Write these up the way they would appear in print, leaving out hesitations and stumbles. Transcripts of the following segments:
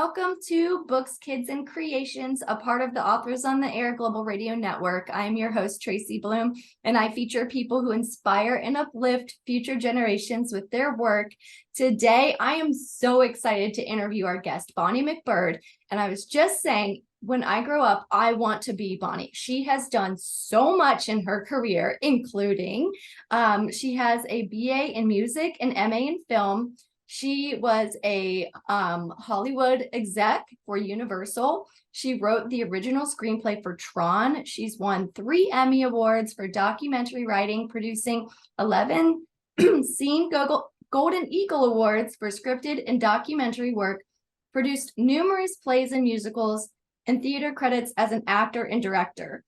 Welcome to Books, Kids, and Creations, a part of the Authors on the Air Global Radio Network. I'm your host, Tracy Bloom, and I feature people who inspire and uplift future generations with their work. Today, I am so excited to interview our guest, Bonnie MacBird. And I was just saying, when I grow up, I want to be Bonnie. She has done so much in her career, including she has a BA in music and MA in film. She was a Hollywood exec for Universal. She wrote the original screenplay for TRON. She's won 3 Emmy Awards for documentary writing, producing 11 Cine Golden Eagle Awards for scripted and documentary work, produced numerous plays and musicals, and theater credits as an actor and director.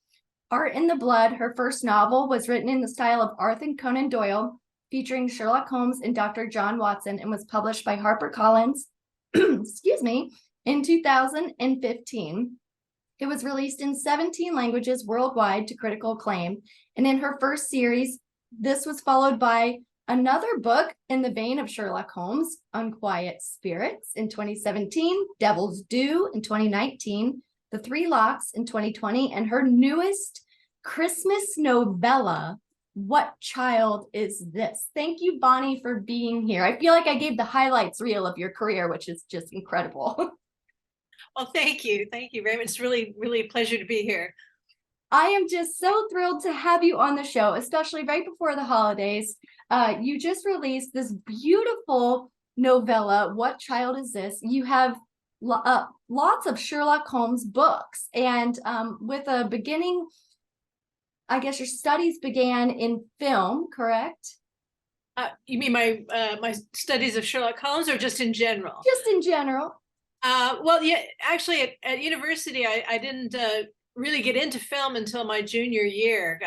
Art in the Blood, her first novel, was written in the style of Arthur Conan Doyle, featuring Sherlock Holmes and Dr. John Watson, and was published by HarperCollins, excuse me, in 2015. It was released in 17 languages worldwide to critical acclaim. And in her first series, this was followed by another book in the vein of Sherlock Holmes, Unquiet Spirits in 2017, Devil's Due in 2019, The Three Locks in 2020, and her newest Christmas novella, What Child Is This? Thank you, Bonnie, for being here. I feel like I gave the highlights reel of your career, which is just incredible. Well, thank you. Thank you very much. It's really, really a pleasure to be here. I am just so thrilled to have you on the show, especially right before the holidays. You just released this beautiful novella, What Child Is This? You have lots of Sherlock Holmes books, and with a beginning, I guess your studies began in film, correct? You mean my studies of Sherlock Holmes, or just in general? Just in general. Well, yeah, actually at university, I didn't really get into film until my junior year.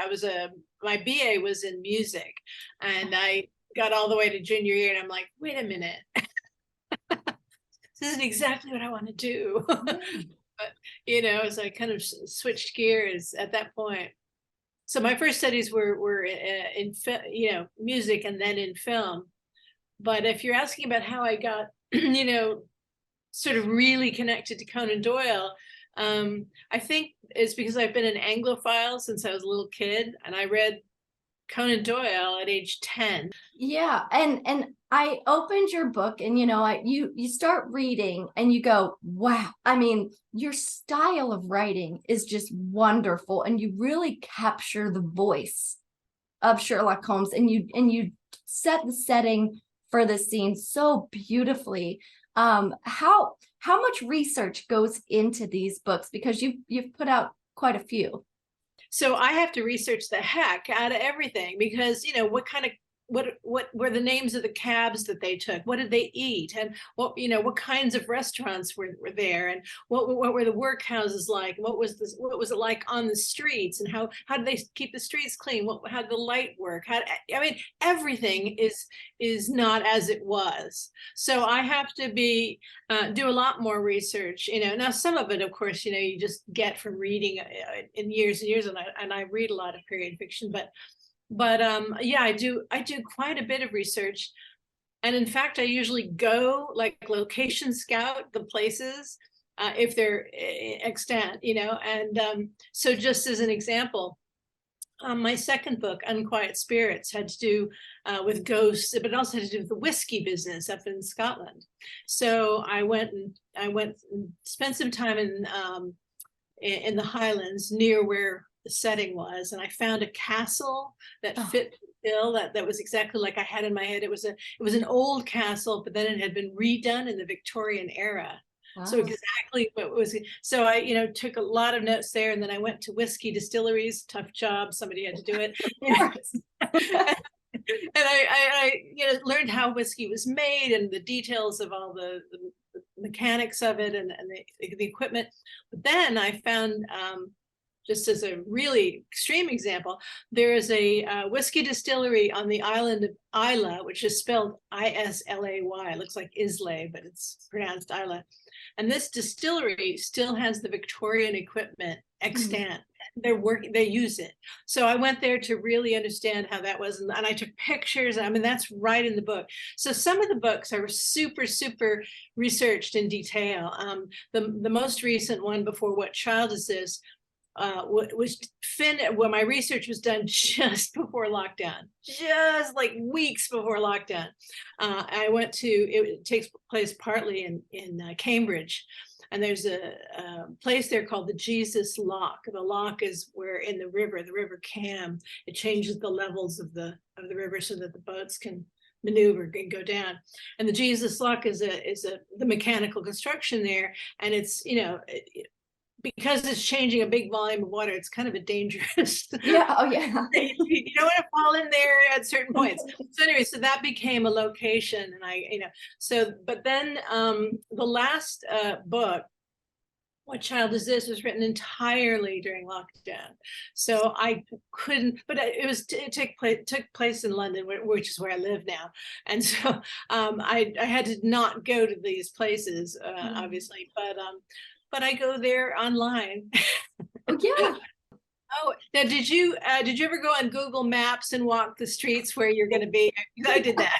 My BA was in music, and I got all the way to junior year, and I'm like, wait a minute, this isn't exactly what I want to do. But so I kind of switched gears at that point. So my first studies were in music and then in film. But if you're asking about how I got sort of really connected to Conan Doyle, I think it's because I've been an Anglophile since I was a little kid, and I read Conan Doyle at age 10. Yeah, and I opened your book, and you start reading and you go, wow. I mean, your style of writing is just wonderful, and you really capture the voice of Sherlock Holmes, and you set the setting for the scene so beautifully. How much research goes into these books, because you've put out quite a few? So I have to research the heck out of everything, because what were the names of the cabs that they took? What did they eat? And what kinds of restaurants were there? And what were the workhouses like? What was it like on the streets? And how did they keep the streets clean? How did the light work? Everything is not as it was. So I have to do a lot more research. Now some of it, of course, you just get from reading in years and years, and I read a lot of period fiction, but yeah, I do quite a bit of research. And in fact, I usually go location scout the places if they're extant, and so just as an example, my second book, Unquiet Spirits, had to do with ghosts, but it also had to do with the whiskey business up in Scotland. So I went and spent some time in the Highlands near where the setting was, and I found a castle that fit the bill, that was exactly like I had in my head. It was an old castle, but then it had been redone in the Victorian era. Wow. So exactly what was. So I took a lot of notes there, and then I went to whiskey distilleries. Tough job, somebody had to do it. And I learned how whiskey was made and the details of all the mechanics of it and the equipment. But then I found, just as a really extreme example, there is a whiskey distillery on the island of Isla, which is spelled Islay. It looks like Islay, but it's pronounced Isla. And this distillery still has the Victorian equipment extant. they use it. So I went there to really understand how that was, and I took pictures. I mean, that's right in the book. So some of the books are super, super researched in detail. The most recent one, Before What Child Is This, was when my research was done just before lockdown, just like weeks before lockdown. I went to, it takes place partly in Cambridge, and there's a place there called the Jesus Lock. The lock is where in the river Cam, it changes the levels of the river so that the boats can maneuver and go down. And the Jesus Lock is the mechanical construction there, and it's, because it's changing a big volume of water, it's kind of a dangerous. Yeah. Oh, yeah. You don't want to fall in there at certain points. So anyway, so that became a location, and but then the last book, What Child Is This, was written entirely during lockdown. So I couldn't, but it took place in London, which is where I live now. And so I had to not go to these places, obviously, but I go there online. Oh, yeah. Oh, now did you ever go on Google Maps and walk the streets where you're going to be? I did that.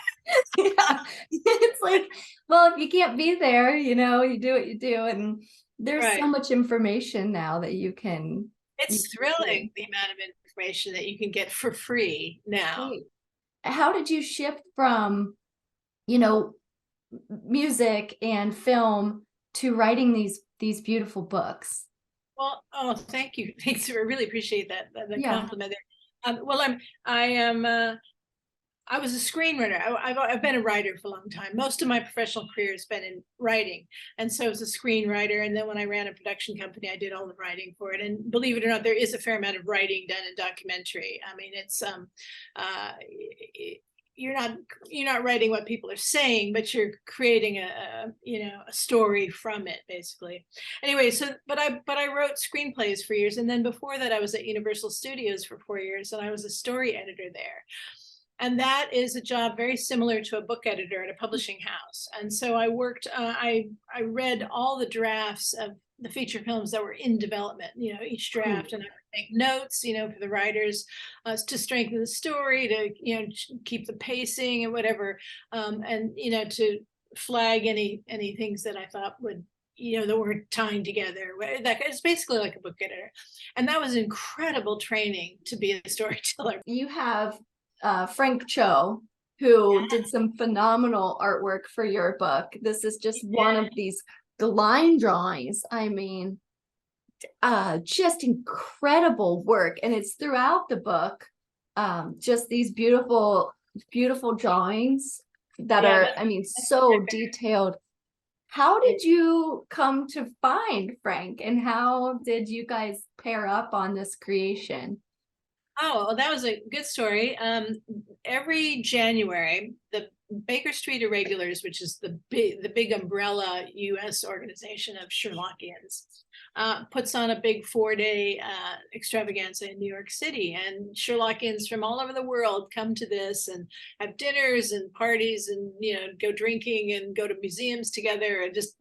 Yeah. It's like, well, if you can't be there, you do what you do. And there's so much information now that you can. It's thrilling, the amount of information that you can get for free now. How did you shift from, music and film to writing these beautiful books? Well, oh, thank you. Thanks. I really appreciate that compliment there. Well, I was a screenwriter. I've been a writer for a long time. Most of my professional career has been in writing. And so as a screenwriter, and then when I ran a production company, I did all the writing for it. And believe it or not, there is a fair amount of writing done in documentary. I mean, it's you're not writing what people are saying, but you're creating a story from it, basically. Anyway, but I wrote screenplays for years, and then before that I was at Universal Studios for 4 years, and I was a story editor there. And that is a job very similar to a book editor at a publishing house. And so I worked, I read all the drafts of the feature films that were in development, each draft, and I would make notes, for the writers to strengthen the story, to, keep the pacing and whatever, and, to flag any things that I thought would, that were tying together. It's basically like a book editor. And that was incredible training to be a storyteller. You have Frank Cho, who did some phenomenal artwork for your book. This is just one of these line drawings. I mean, just incredible work. And it's throughout the book, just these beautiful drawings that are, I mean, so detailed. How did you come to find Frank, and how did you guys pair up on this creation? Oh, well, that was a good story. Every January, the Baker Street Irregulars, which is the big umbrella U.S. organization of Sherlockians, puts on a big 4-day extravaganza in New York City, and Sherlockians from all over the world come to this and have dinners and parties, and go drinking and go to museums together, and just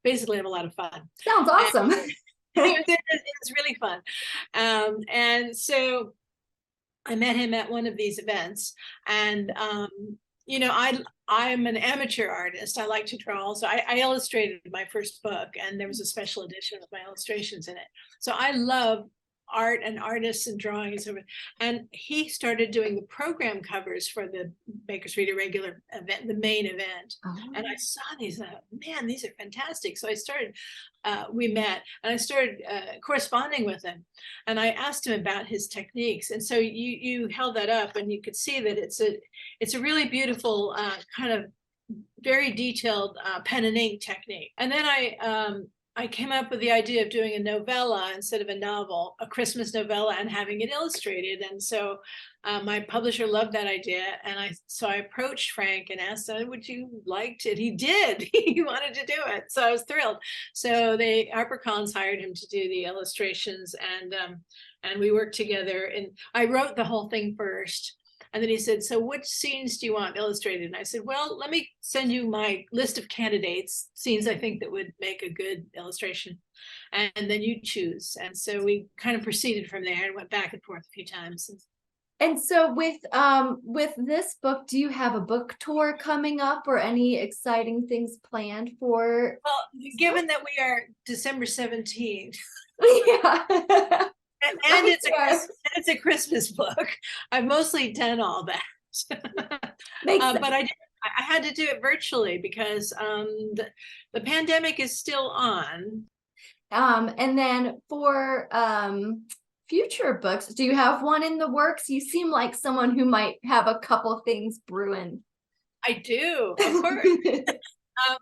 basically have a lot of fun. Sounds awesome. It's really fun, and so I met him at one of these events, and I'm an amateur artist. I like to draw. So I illustrated my first book, and there was a special edition with my illustrations in it. So I love art and artists and drawings. And he started doing the program covers for the Baker Street Irregular event, the main event. Oh. And I saw these, man, these are fantastic. So I started, we met, and I started corresponding with him. And I asked him about his techniques. And so you held that up, and you could see that it's a really beautiful kind of very detailed pen and ink technique. And then I came up with the idea of doing a novella instead of a novel, a Christmas novella, and having it illustrated. And so my publisher loved that idea. And so I approached Frank and asked him, would you like to? He did. He wanted to do it. So I was thrilled. So HarperCollins hired him to do the illustrations, and we worked together. And I wrote the whole thing first. And then he said, so which scenes do you want illustrated? And I said, well, let me send you my list of candidates, scenes I think that would make a good illustration. And then you choose. And so we kind of proceeded from there and went back and forth a few times. And so with this book, do you have a book tour coming up or any exciting things planned for? Well, given that we are December 17th, Yeah. and it's a Christmas book, I've mostly done all that. Makes sense. But I had to do it virtually because the pandemic is still on. And then for future books, do you have one in the works? You seem like someone who might have a couple things brewing. I do, of course.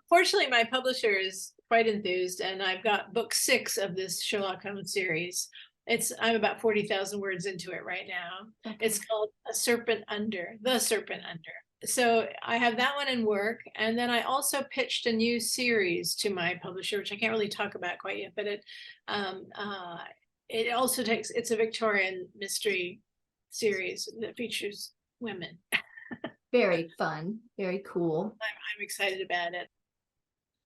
Fortunately, my publisher is quite enthused, and I've got book 6 of this Sherlock Holmes series. I'm about 40,000 words into it right now. Okay. It's called The Serpent Under. So I have that one in work, and then I also pitched a new series to my publisher, which I can't really talk about quite yet, but it also it's a Victorian mystery series that features women. Very fun, very cool. I'm excited about it.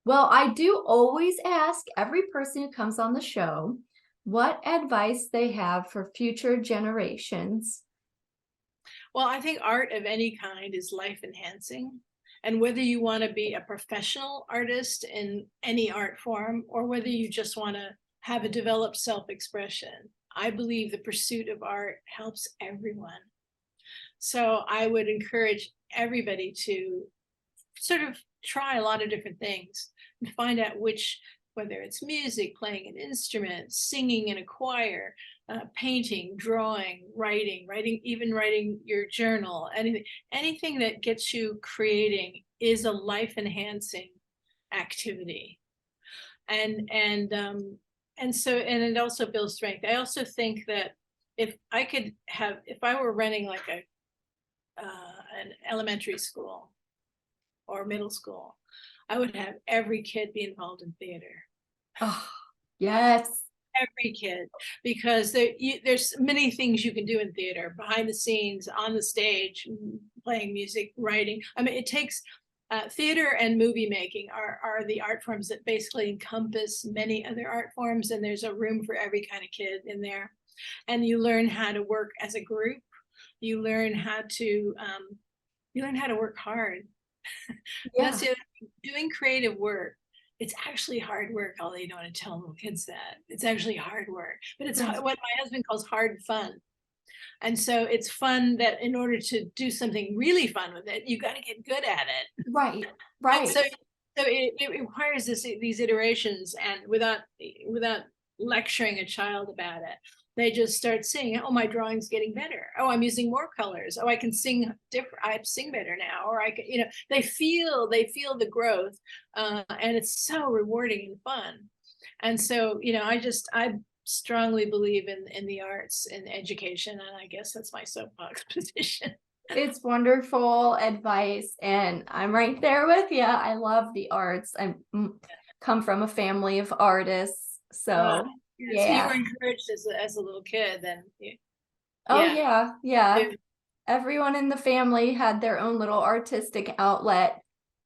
Well, I do always ask every person who comes on the show what advice they have for future generations. Well, I think art of any kind is life enhancing. And whether you want to be a professional artist in any art form, or whether you just want to have a developed self-expression, I believe the pursuit of art helps everyone. So I would encourage everybody to sort of try a lot of different things and find out whether it's music, playing an instrument, singing in a choir, painting, drawing, writing, even writing your journal, anything that gets you creating is a life enhancing activity. And it also builds strength. I also think that if I were running like an elementary school or middle school, I would have every kid be involved in theater. Oh, yes. Every kid, because there's many things you can do in theater, behind the scenes, on the stage, playing music, writing. I mean, it takes theater and movie making are the art forms that basically encompass many other art forms, and there's a room for every kind of kid in there. And you learn how to work as a group. You learn how to work hard. Yeah. That's the other thing. Doing creative work, it's actually hard work, although you don't want to tell little kids that. It's actually hard work, but it's what my husband calls hard fun. And so it's fun that in order to do something really fun with it, you got to get good at it. Right. And so it requires these iterations, and without lecturing a child about it, they just start seeing, oh, my drawing's getting better. Oh, I'm using more colors. Oh, I can sing different. I sing better now. Or I can, they feel the growth, and it's so rewarding and fun. And so, I strongly believe in the arts and education, and I guess that's my soapbox position. It's wonderful advice, and I'm right there with you. I love the arts. I come from a family of artists, so. Yeah. So you were encouraged as a little kid, then. Yeah. Everyone in the family had their own little artistic outlet,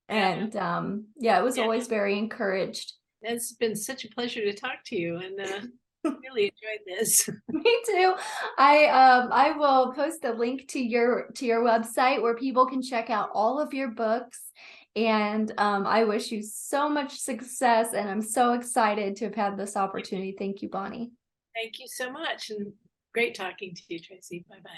and it was always very encouraged. It's been such a pleasure to talk to you, and really enjoyed this. Me too. I will post a link to your website where people can check out all of your books. And I wish you so much success, and I'm so excited to have had this opportunity. Thank you, Bonnie. Thank you so much, and great talking to you, Tracy. Bye-bye.